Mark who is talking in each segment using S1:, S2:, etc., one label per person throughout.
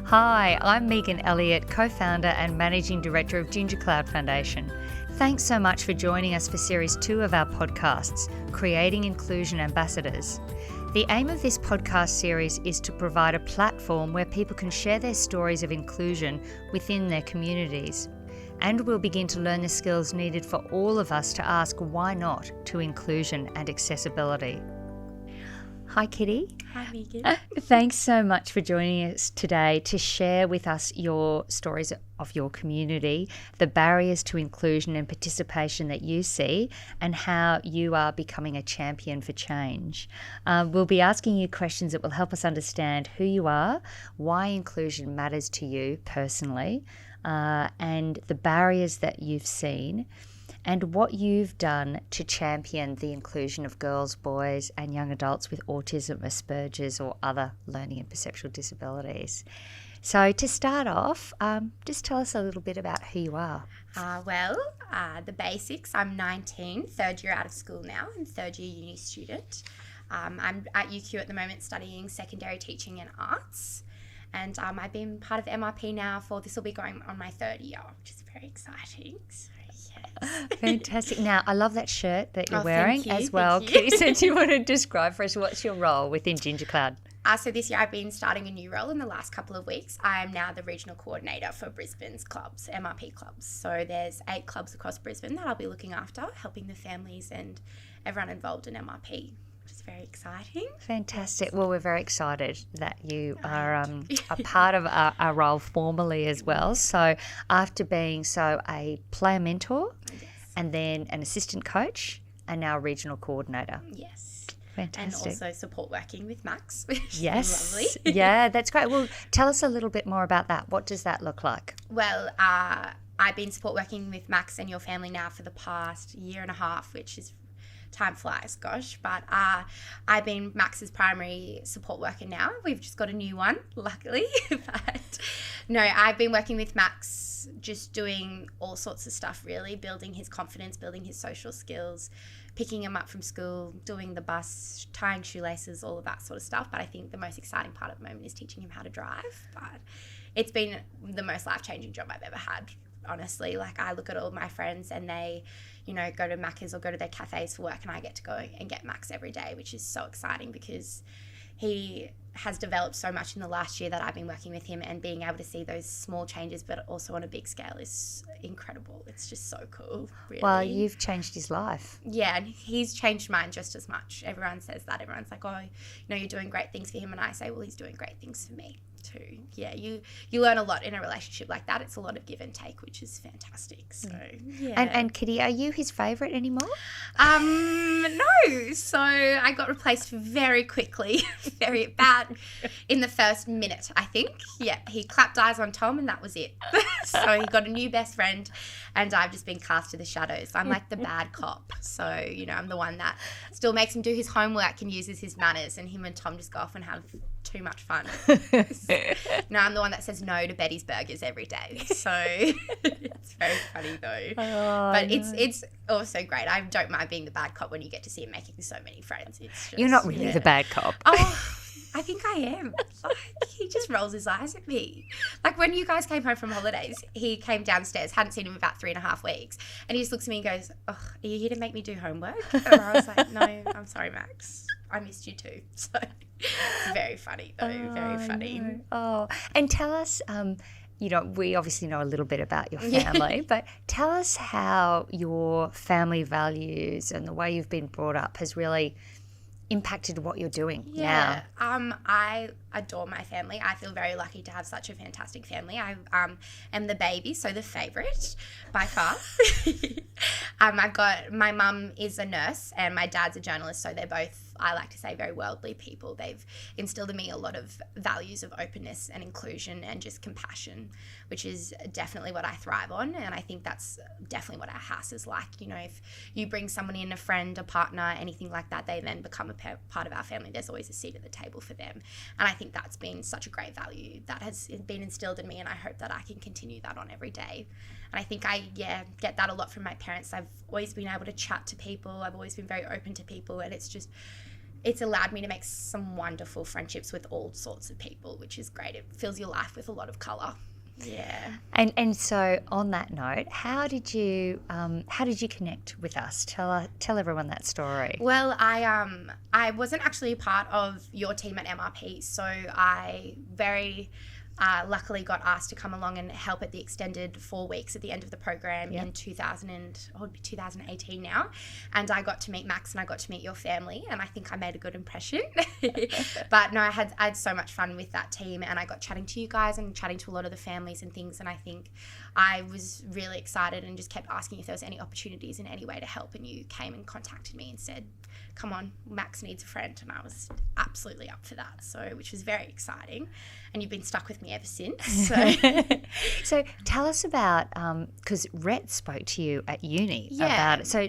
S1: Hi, I'm Megan Elliott, co-founder and managing director of GingerCloud Foundation. Thanks so much for joining us for Series 2 of our podcasts, Creating Inclusion Ambassadors. The aim of this podcast series is to provide a platform where people can share their stories of inclusion within their communities. And we'll begin to learn the skills needed for all of us to ask why not to inclusion and accessibility. Hi, Kitty.
S2: Hi, Megan.
S1: Thanks so much for joining us today to share with us your stories of your community, the barriers to inclusion and participation that you see, and how you are becoming a champion for change. We'll be asking you questions that will help us understand who you are, why inclusion matters to you personally, and the barriers that you've seen, and what you've done to champion the inclusion of girls, boys and young adults with autism, Asperger's or other learning and perceptual disabilities. So to start off, just tell us a little bit about who you are.
S2: The basics. I'm 19, third year out of school now, and third year uni student. I'm at UQ at the moment studying secondary teaching and arts. And I've been part of MRP now this will be going on my third year, which is very exciting. So, yes.
S1: Fantastic. Now, I love that shirt that you're wearing as well.
S2: Thank you.
S1: So do you want to describe for us what's your role within GingerCloud?
S2: So this year I've been starting a new role in the last couple of weeks. I am now the regional coordinator for Brisbane's clubs, MRP clubs. So there's 8 clubs across Brisbane that I'll be looking after, helping the families and everyone involved in MRP. Which is very exciting.
S1: Fantastic. Well, we're very excited that you are a part of our role formally as well. So after being a player mentor and then an assistant coach and now a regional coordinator.
S2: Yes.
S1: Fantastic.
S2: And also support working with Max, which
S1: yes.
S2: is lovely.
S1: Yeah, that's great. Well, tell us a little bit more about that. What does that look like?
S2: Well, I've been support working with Max and your family now for the past year and a half, which is time flies, gosh. But I've been Max's primary support worker now. We've just got a new one, luckily. But no, I've been working with Max, just doing all sorts of stuff, really, building his confidence, building his social skills, picking him up from school, doing the bus, tying shoelaces, all of that sort of stuff. But I think the most exciting part at the moment is teaching him how to drive. But it's been the most life-changing job I've ever had, honestly. Like, I look at all of my friends and they, go to Macca's or go to their cafes for work, and I get to go and get Max every day, which is so exciting because he has developed so much in the last year that I've been working with him, and being able to see those small changes but also on a big scale is incredible. It's just so cool, really.
S1: Well, you've changed his life.
S2: Yeah, and he's changed mine just as much. Everyone says that. Everyone's like, oh, you're doing great things for him, and I say, well, he's doing great things for me too. Yeah, you learn a lot in a relationship like that. It's a lot of give and take, which is fantastic. So yeah.
S1: And Kitty, are you his favourite anymore?
S2: No. So I got replaced very quickly, very bad in the first minute, I think. Yeah, he clapped eyes on Tom and that was it. So he got a new best friend, and I've just been cast to the shadows. I'm like the bad cop. So, I'm the one that still makes him do his homework and uses his manners, and him and Tom just go off and have too much fun. No, I'm the one that says no to Betty's Burgers every day. So it's very funny though.
S1: Oh,
S2: but it's also great. I don't mind being the bad cop when you get to see him making so many friends. It's just,
S1: you're not really the bad cop.
S2: Oh, I think I am. Like, he just rolls his eyes at me. Like, when you guys came home from holidays, he came downstairs, hadn't seen him in about 3.5 weeks, and he just looks at me and goes, oh, are you here to make me do homework? And I was like, no, I'm sorry, Max. I missed you too. So it's very funny though, very funny.
S1: No. Oh, and tell us, we obviously know a little bit about your family, but tell us how your family values and the way you've been brought up has really impacted what you're doing now.
S2: I adore my family. I feel very lucky to have such a fantastic family. I am the baby, so the favourite by far. I've got, my mum is a nurse and my dad's a journalist, so they're both, I like to say, very worldly people. They've instilled in me a lot of values of openness and inclusion and just compassion, which is definitely what I thrive on, and I think that's definitely what our house is like. If you bring someone in, a friend, a partner, anything like that, they then become a part of our family. There's always a seat at the table for them, and I think that's been such a great value that has been instilled in me, and I hope that I can continue that on every day. And I think I get that a lot from my parents. I've always been able to chat to people. I've always been very open to people, and it's it's allowed me to make some wonderful friendships with all sorts of people, which is great. It fills your life with a lot of colour. Yeah.
S1: And so on that note, how did you connect with us? Tell everyone that story.
S2: Well, I wasn't actually a part of your team at MRP, so I very luckily got asked to come along and help at the extended 4 weeks at the end of the program in 2018 now. And I got to meet Max and I got to meet your family, and I think I made a good impression. But no, I had so much fun with that team, and I got chatting to you guys and chatting to a lot of the families and things, and I think I was really excited and just kept asking if there was any opportunities in any way to help, and you came and contacted me and said, come on, Max needs a friend, and I was absolutely up for that, so which was very exciting, and you've been stuck with me ever since. So,
S1: so tell us about, because Rhett spoke to you at uni about it, so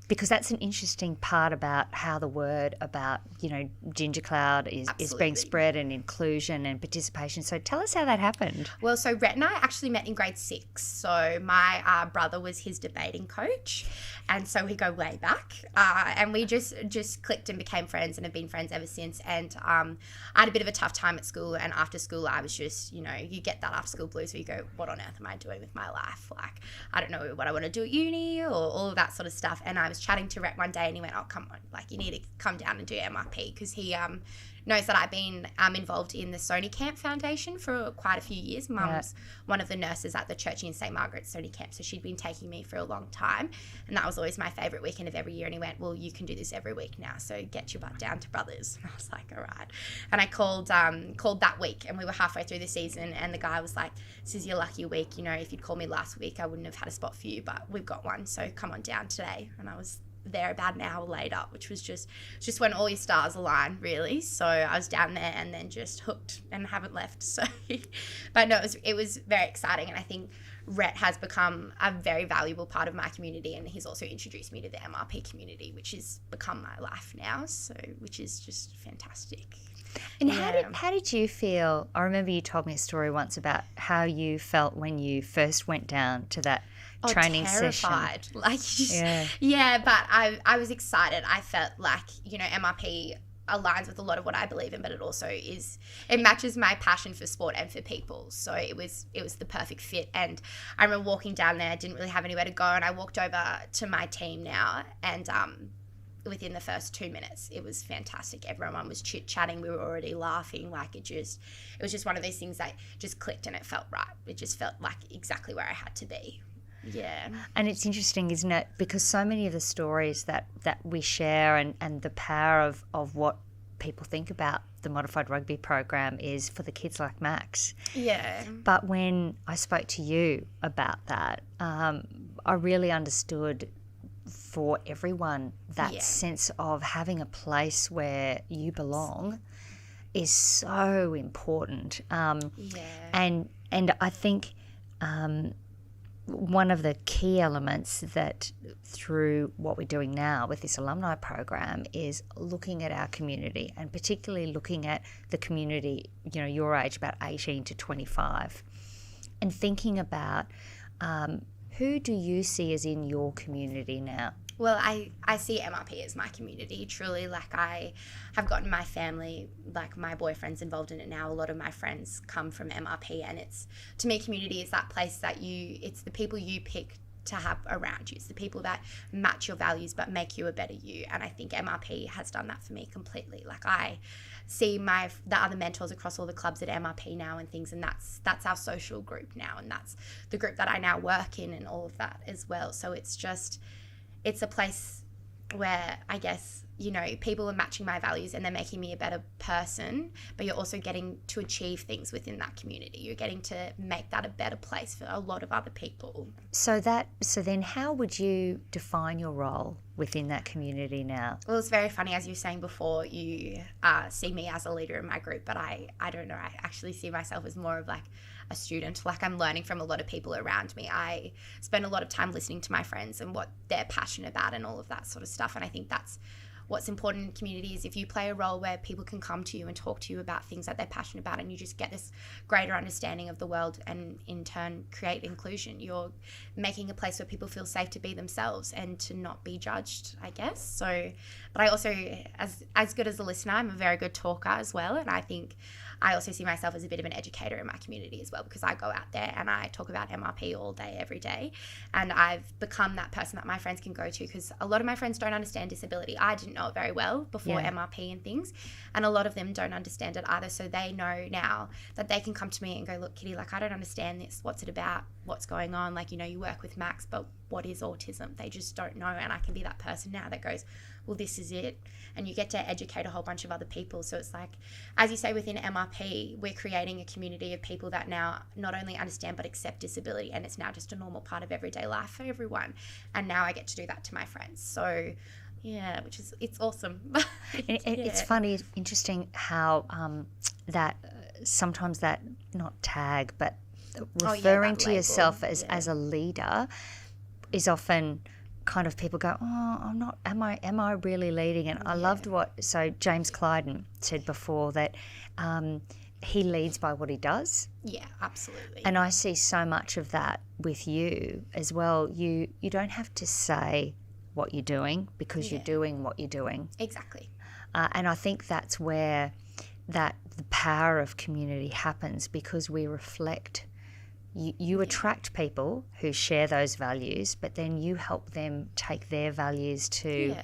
S1: because that's an interesting part about how the word about, GingerCloud is being spread, and inclusion and participation. So tell us how that happened.
S2: Well, so Rhett and I actually met in grade 6. So my brother was his debating coach, and so we go way back. And we just clicked and became friends and have been friends ever since. And I had a bit of a tough time at school, and after school I was just, you get that after school blues where you go, what on earth am I doing with my life? Like, I don't know what I want to do at uni or all of that sort of stuff. And I was chatting to Rhett one day, and he went, oh, come on, like, you need to come down and do MRP, because he knows that I've been involved in the Sony Camp Foundation for quite a few years. Mum's one of the nurses at the Church in St. Margaret's Sony Camp, so she'd been taking me for a long time, and that was always my favourite weekend of every year. And he went, well, you can do this every week now, so get your butt down to Brothers. And I was like, all right. And I called that week, and we were halfway through the season, and the guy was like, this is your lucky week. If you'd called me last week, I wouldn't have had a spot for you, but we've got one, so come on down today. And I was there about an hour later, which was just when all your stars align, really. So I was down there and then just hooked and haven't left. So, but no, it was very exciting, and I think Rhett has become a very valuable part of my community, and he's also introduced me to the MRP community, which has become my life now. So, which is just fantastic.
S1: And how did you feel? I remember you told me a story once about how you felt when you first went down to that training
S2: terrified.
S1: session.
S2: Like, but I was excited. I felt like, MRP aligns with a lot of what I believe in, but it also it matches my passion for sport and for people. So it was the perfect fit. And I remember walking down there, I didn't really have anywhere to go, and I walked over to my team now, and within the first 2 minutes, it was fantastic. Everyone was chit-chatting. We were already laughing. Like, it was just one of those things that just clicked, and it felt right. It just felt like exactly where I had to be. Yeah.
S1: And it's interesting, isn't it? Because so many of the stories that we share and the power of what people think about the Modified Rugby Program is for the kids like Max.
S2: Yeah.
S1: But when I spoke to you about that, I really understood for everyone that sense of having a place where you belong is so important. And I think one of the key elements that through what we're doing now with this alumni program is looking at our community, and particularly looking at the community, your age, about 18 to 25, and thinking about who do you see as in your community now?
S2: Well, I see MRP as my community, truly. Like, I have gotten my family, like my boyfriend's involved in it now. A lot of my friends come from MRP, and to me, community is that place that it's the people you pick to have around you. It's the people that match your values but make you a better you. And I think MRP has done that for me completely. Like, I see the other mentors across all the clubs at MRP now and things, and that's our social group now, and that's the group that I now work in and all of that as well. So it's a place where I guess, people are matching my values and they're making me a better person, but you're also getting to achieve things within that community. You're getting to make that a better place for a lot of other people.
S1: So then how would you define your role within that community now?
S2: Well, it's very funny, as you were saying before, you see me as a leader in my group, but I don't know, I actually see myself as more of like a student. Like, I'm learning from a lot of people around me. I spend a lot of time listening to my friends and what they're passionate about and all of that sort of stuff, and I think that's what's important in the community is if you play a role where people can come to you and talk to you about things that they're passionate about, and you just get this greater understanding of the world and in turn create inclusion. You're making a place where people feel safe to be themselves and to not be judged, I guess. So, but I also, as good as a listener, I'm a very good talker as well. And I think I also see myself as a bit of an educator in my community as well, because I go out there and I talk about MRP all day, every day. And I've become that person that my friends can go to, because a lot of my friends don't understand disability. I didn't know it very well before MRP and things. And a lot of them don't understand it either. So they know now that they can come to me and go, look, Kitty, like, I don't understand this. What's it about? What's going on? Like, you know, you work with Max, but what is autism? They just don't know. And I can be that person now that goes, well, this is it. And you get to educate a whole bunch of other people. So it's like, as you say, within MRP, we're creating a community of people that now not only understand but accept disability, and it's now just a normal part of everyday life for everyone. And now I get to do that to my friends. So yeah, it's awesome.
S1: It's funny, interesting how that sometimes that, not tag, but referring to yourself as a leader is often kind of, people go, oh, I'm not, am I really leading? And I loved what James Clyden said before, that he leads by what he does.
S2: Yeah, absolutely.
S1: And I see so much of that with you as well. You don't have to say what you're doing, because you're doing what you're doing.
S2: Exactly.
S1: And I think that's where the power of community happens, because we reflect. You attract people who share those values, but then you help them take their values to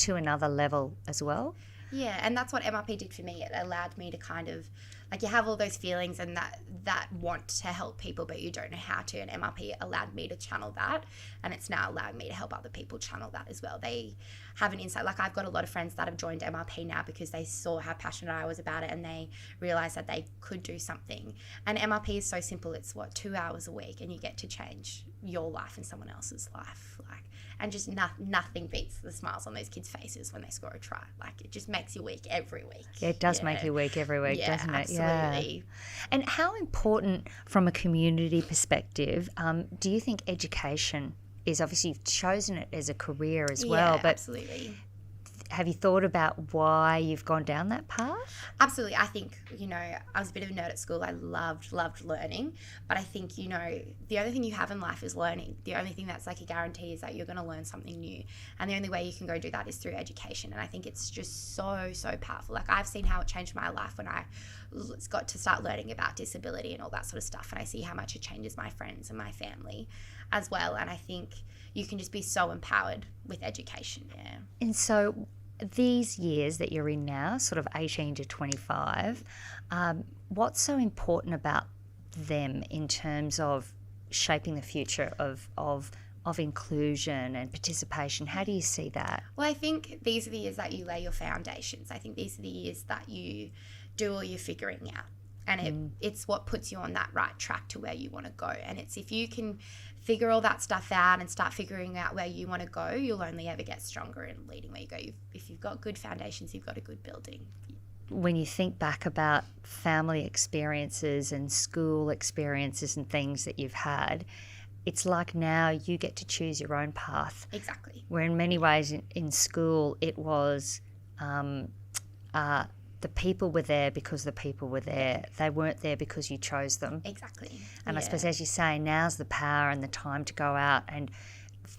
S1: another level as well.
S2: Yeah, and that's what MRP did for me. It allowed me to kind of, like, you have all those feelings and that want to help people, but you don't know how to. And MRP allowed me to channel that, and it's now allowing me to help other people channel that as well. They have an insight. Like, I've got a lot of friends that have joined MRP now because they saw how passionate I was about it, and they realised that they could do something. And MRP is so simple. It's 2 hours a week, and you get to change your life and someone else's life. Like, and just nothing beats the smiles on those kids' faces when they score a try. Like, it just makes your week every week.
S1: Yeah, it does make your week every week, doesn't it?
S2: Absolutely.
S1: Yeah. And how important, from a community perspective, do you think education is? Obviously, you've chosen it as a career as well, but
S2: absolutely.
S1: Have you thought about why you've gone down that path?
S2: Absolutely. I think, I was a bit of a nerd at school. I loved learning. But I think, the only thing you have in life is learning. The only thing that's like a guarantee is that you're going to learn something new. And the only way you can go do that is through education. And I think it's just so, so powerful. Like, I've seen how it changed my life when I got to start learning about disability and all that sort of stuff. And I see how much it changes my friends and my family as well. And I think you can just be so empowered with education. Yeah.
S1: And so, these years that you're in now, sort of 18 to 25, what's so important about them in terms of shaping the future of inclusion and participation? How do you see that?
S2: Well, I think these are the years that you lay your foundations. I think these are the years that you do all your figuring out. And it's what puts you on that right track to where you want to go. And it's, if you can figure all that stuff out and start figuring out where you want to go, you'll only ever get stronger in leading where you go. If you've got good foundations, you've got a good building.
S1: When you think back about family experiences and school experiences and things that you've had, it's like now you get to choose your own path.
S2: Exactly.
S1: Where in many ways in school it was the people were there because the people were there. They weren't there because you chose them.
S2: Exactly.
S1: And I suppose, as you say, now's the power and the time to go out and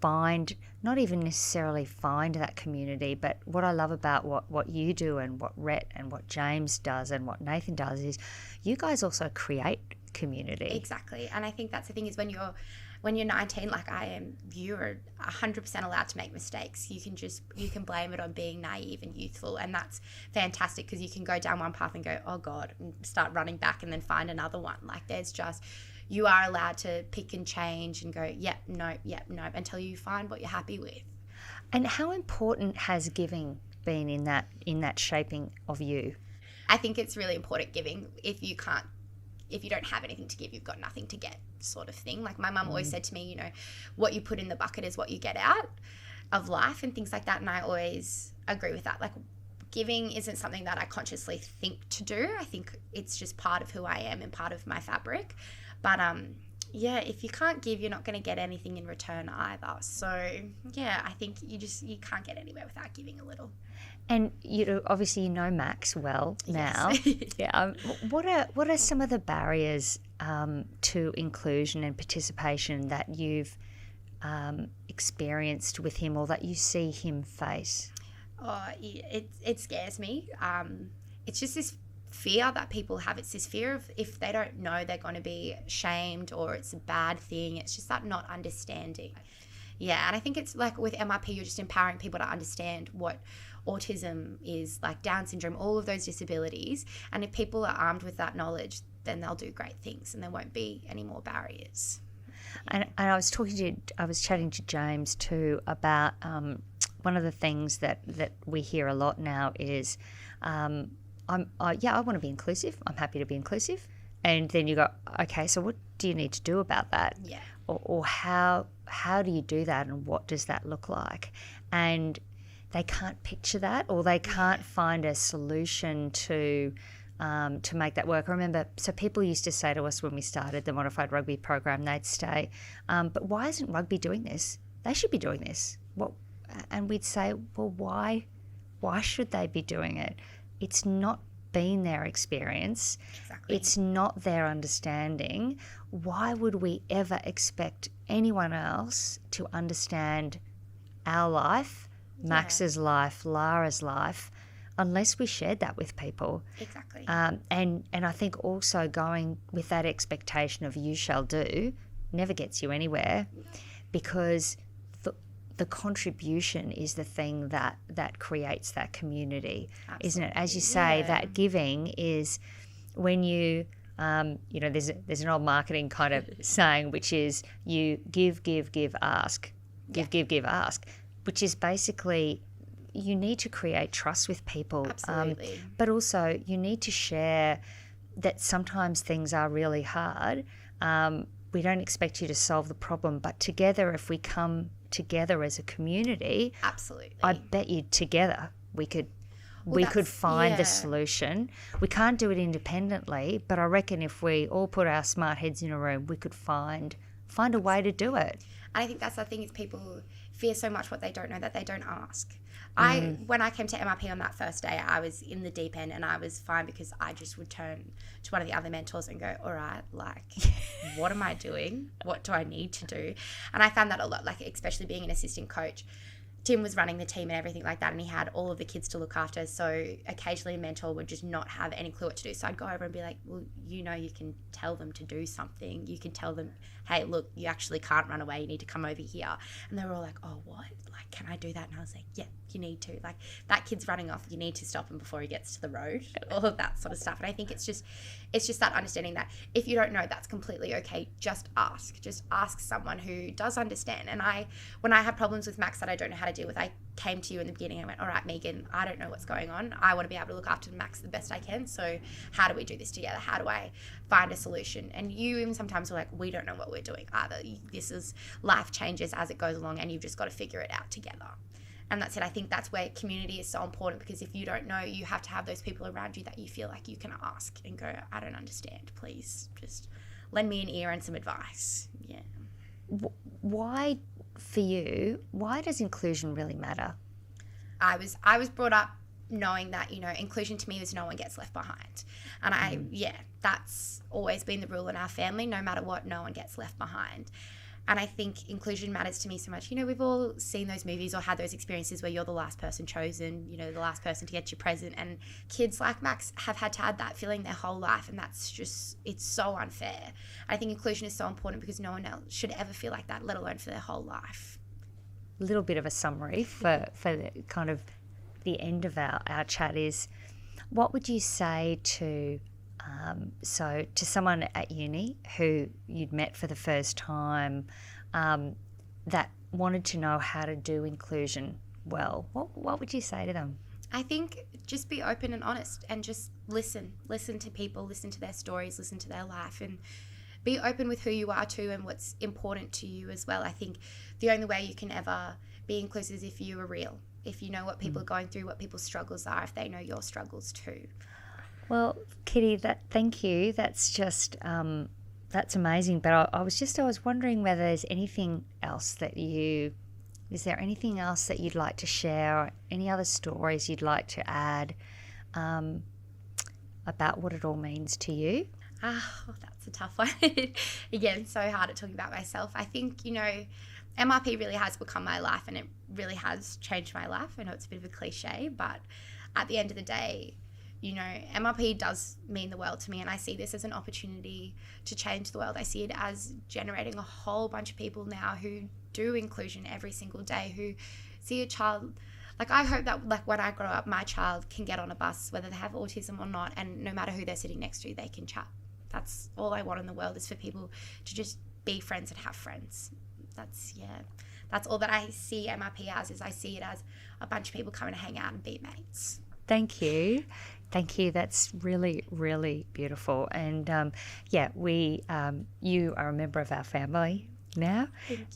S1: find, not even necessarily find that community, but what I love about what you do and what Rhett and what James does and what Nathan does is you guys also create community.
S2: Exactly. And I think that's the thing, is when you're 19, like I am, you're 100% allowed to make mistakes. You can blame it on being naive and youthful, and that's fantastic, because you can go down one path and go, oh God, and start running back and then find another one. Like, you are allowed to pick and change and go, yep, no, until you find what you're happy with.
S1: And how important has giving been in that shaping of you?
S2: I think it's really important, giving. If you don't have anything to give, you've got nothing to get, sort of thing. Like, my mum always said to me, what you put in the bucket is what you get out of life and things like that. And I always agree with that. Like, giving isn't something that I consciously think to do. I think it's just part of who I am and part of my fabric. But if you can't give, you're not going to get anything in return either. So I think you can't get anywhere without giving a little.
S1: And obviously you know Max well now.
S2: Yes.
S1: Yeah. What are some of the barriers to inclusion and participation that you've experienced with him, or that you see him face?
S2: Oh, it scares me. It's just this fear that people have. It's this fear of, if they don't know, they're going to be shamed, or it's a bad thing. It's just that not understanding. Yeah, and I think it's like with MRP, you're just empowering people to understand what autism is, like Down syndrome, all of those disabilities. And if people are armed with that knowledge, then they'll do great things and there won't be any more barriers.
S1: And I was chatting to James too about one of the things that we hear a lot now is, I want to be inclusive. I'm happy to be inclusive. And then you go, okay, so what do you need to do about that?
S2: Yeah.
S1: Or how do you do that, and what does that look like? And they can't picture that, or they can't find a solution to make that work. I remember, so people used to say to us when we started the Modified Rugby Program, they'd say, but why isn't rugby doing this? They should be doing this. And we'd say, well, why should they be doing it? It's not been their experience.
S2: Exactly.
S1: It's not their understanding. Why would we ever expect anyone else to understand our life, Max's life, Lara's life, unless we shared that with people?
S2: Exactly.
S1: And I think also going with that expectation of you shall do never gets you anywhere, because the contribution is the thing that creates that community. Absolutely. Isn't it? As you say, that giving is when you, there's an old marketing kind of saying, which is you give, ask. Give, ask, which is basically you need to create trust with people.
S2: Absolutely.
S1: But also you need to share that sometimes things are really hard. We don't expect you to solve the problem, but together, if we come together as a community,
S2: absolutely,
S1: I bet you together we could find the solution. We can't do it independently, but I reckon if we all put our smart heads in a room, we could find a way to do it.
S2: And I think that's the thing, is people fear so much what they don't know that they don't ask. When I came to MRP on that first day, I was in the deep end and I was fine, because I just would turn to one of the other mentors and go, all right, like, what am I doing? What do I need to do? And I found that a lot, like, especially being an assistant coach. Tim was running the team and everything like that, and he had all of the kids to look after. So occasionally a mentor would just not have any clue what to do. So I'd go over and be like, well, you can tell them to do something. You can tell them, hey, look, you actually can't run away. You need to come over here. And they were all like, oh, what? Like, can I do that? And I was like, yeah, you need to. Like, that kid's running off. You need to stop him before he gets to the road. All of that sort of stuff. And I think it's just that understanding that if you don't know, that's completely okay. Just ask. Just ask someone who does understand. And when I had problems with Max that I don't know how to deal with, I came to you in the beginning and went, all right, Megan, I don't know what's going on. I want to be able to look after Max the best I can. So how do we do this together? How do I find a solution? And you even sometimes are like, we don't know what we're doing either. This is life changes as it goes along, and you've just got to figure it out together. And that's it. I think that's where community is so important, because if you don't know, you have to have those people around you that you feel like you can ask and go, I don't understand. Please just lend me an ear and some advice. Yeah.
S1: Why, for you, why does inclusion really matter?
S2: I was brought up knowing that, inclusion to me is no one gets left behind. And that's always been the rule in our family. No matter what, no one gets left behind. And I think inclusion matters to me so much. We've all seen those movies or had those experiences where you're the last person chosen, the last person to get your present. And kids like Max have had to have that feeling their whole life. And that's just, it's so unfair. I think inclusion is so important because no one else should ever feel like that, let alone for their whole life.
S1: A little bit of a summary for the kind of the end of our chat is, what would you say to someone at uni who you'd met for the first time, that wanted to know how to do inclusion well? What would you say to them?
S2: I think just be open and honest, and just listen to people, listen to their stories, listen to their life, and be open with who you are too and what's important to you as well. I think the only way you can ever be inclusive is if you are real, if you know what people are going through, what people's struggles are, if they know your struggles too.
S1: Well, Kitty, thank you. That's just that's amazing. But I was wondering whether there's anything else that you Is there anything else that you'd like to share, or any other stories you'd like to add about what it all means to you?
S2: That's a tough one. Again, so hard at talking about myself. I think, MRP really has become my life, and it really has changed my life. I know it's a bit of a cliche, but at the end of the day, MRP does mean the world to me, and I see this as an opportunity to change the world. I see it as generating a whole bunch of people now who do inclusion every single day, who see a child. Like, I hope that, like, when I grow up, my child can get on a bus, whether they have autism or not, and no matter who they're sitting next to, they can chat. That's all I want in the world, is for people to just be friends and have friends. That's all that I see MRP as, is I see it as a bunch of people coming to hang out and be mates.
S1: Thank you. That's really, really beautiful. And you are a member of our family now,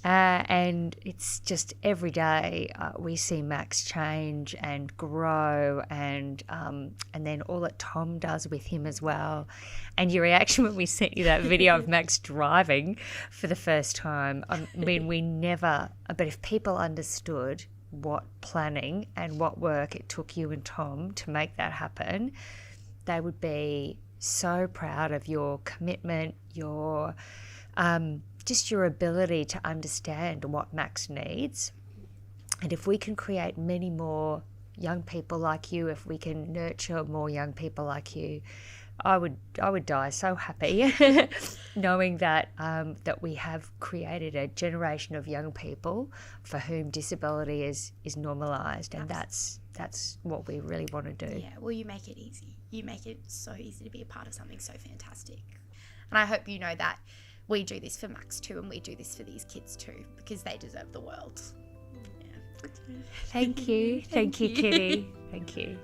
S1: and it's just every day we see Max change and grow, and then all that Tom does with him as well. And your reaction when we sent you that video of Max driving for the first time, I mean, we never, but if people understood what planning and what work it took you and Tom to make that happen, they would be so proud of your commitment, your just your ability to understand what Max needs. And if we can create many more young people like you, if we can nurture more young people like you, I would die so happy knowing that that we have created a generation of young people for whom disability is normalised, and that's what we really want to do.
S2: Yeah, well, you make it easy. You make it so easy to be a part of something so fantastic. And I hope you know that we do this for Max too, and we do this for these kids too, because they deserve the world. Yeah.
S1: Thank you. Thank you, Kitty. Thank you.